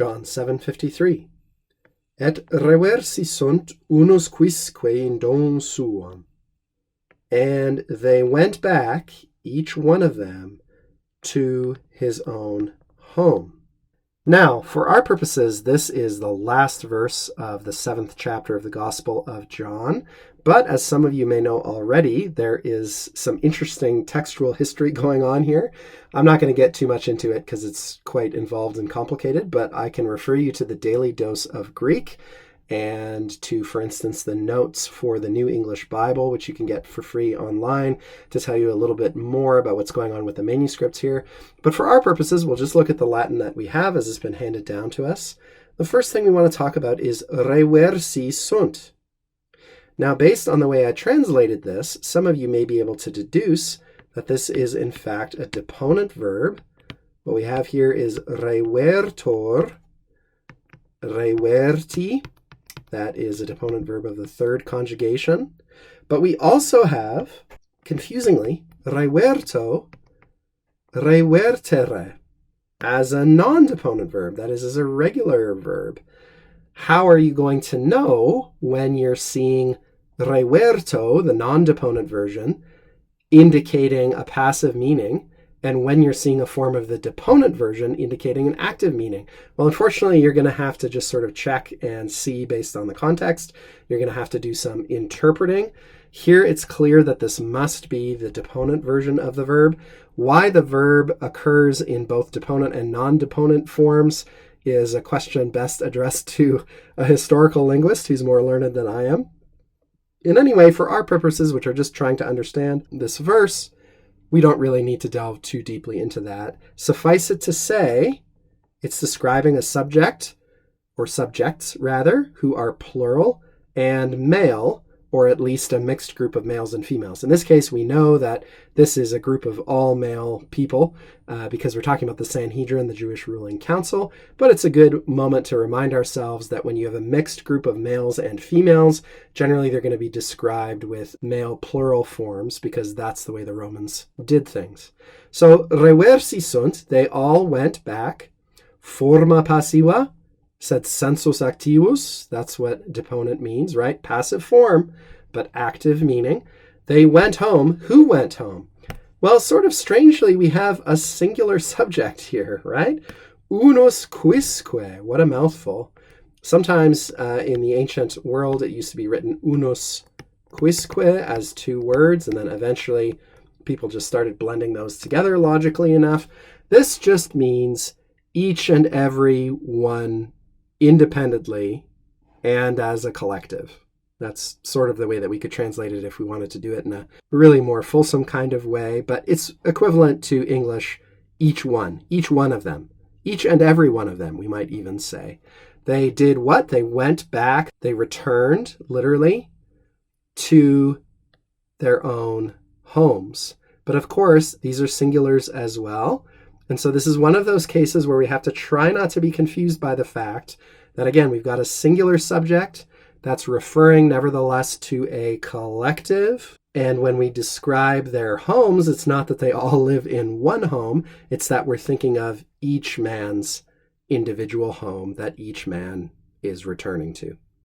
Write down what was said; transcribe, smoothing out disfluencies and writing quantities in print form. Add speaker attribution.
Speaker 1: John 7:53. Et reversi sunt unus quisque in domum suum. And they went back, each one of them, to his own home. Now, for our purposes, this is the last verse of the 7th chapter of the Gospel of John. But as some of you may know already, there is some interesting textual history going on here. I'm not going to get too much into it because it's quite involved and complicated, but I can refer you to the Daily Dose of Greek and to, for instance, the notes for the New English Bible, which you can get for free online, to tell you a little bit more about what's going on with the manuscripts here. But for our purposes, we'll just look at the Latin that we have as it's been handed down to us. The first thing we want to talk about is reversi sunt. Now, based on the way I translated this, some of you may be able to deduce that this is, in fact, a deponent verb. What we have here is revertor, reverti. That is a deponent verb of the third conjugation. But we also have, confusingly, reverto, revertere, as a non-deponent verb, that is, as a regular verb. How are you going to know when you're seeing reverto, the non-deponent version, indicating a passive meaning, and when you're seeing a form of the deponent version indicating an active meaning? Well, unfortunately, you're going to have to just sort of check and see based on the context. You're going to have to do some interpreting. Here, it's clear that this must be the deponent version of the verb. Why the verb occurs in both deponent and non-deponent forms is a question best addressed to a historical linguist who's more learned than I am. In any way, for our purposes, which are just trying to understand this verse, we don't really need to delve too deeply into that. Suffice it to say, it's describing a subject, or subjects rather, who are plural and male, or at least a mixed group of males and females. In this case, we know that this is a group of all male people because we're talking about the Sanhedrin, the Jewish ruling council. But it's a good moment to remind ourselves that when you have a mixed group of males and females, generally they're going to be described with male plural forms because that's the way the Romans did things. So, reversi sunt, they all went back. Forma passiva, sed sensus activus, that's what deponent means, right? Passive form, but active meaning. They went home. Who went home? Well, sort of strangely, we have a singular subject here, right? Unus quisque. What a mouthful. Sometimes in the ancient world, it used to be written unus quisque as two words, and then eventually people just started blending those together logically enough. This just means each and every one independently and as a collective. That's sort of the way that we could translate it if we wanted to do it in a really more fulsome kind of way, but it's equivalent to English, each one of them, each and every one of them, we might even say. They did what? They went back, they returned, literally, to their own homes. But of course, these are singulars as well. And so this is one of those cases where we have to try not to be confused by the fact that, again, we've got a singular subject that's referring nevertheless to a collective. And when we describe their homes, it's not that they all live in one home. It's that we're thinking of each man's individual home that each man is returning to.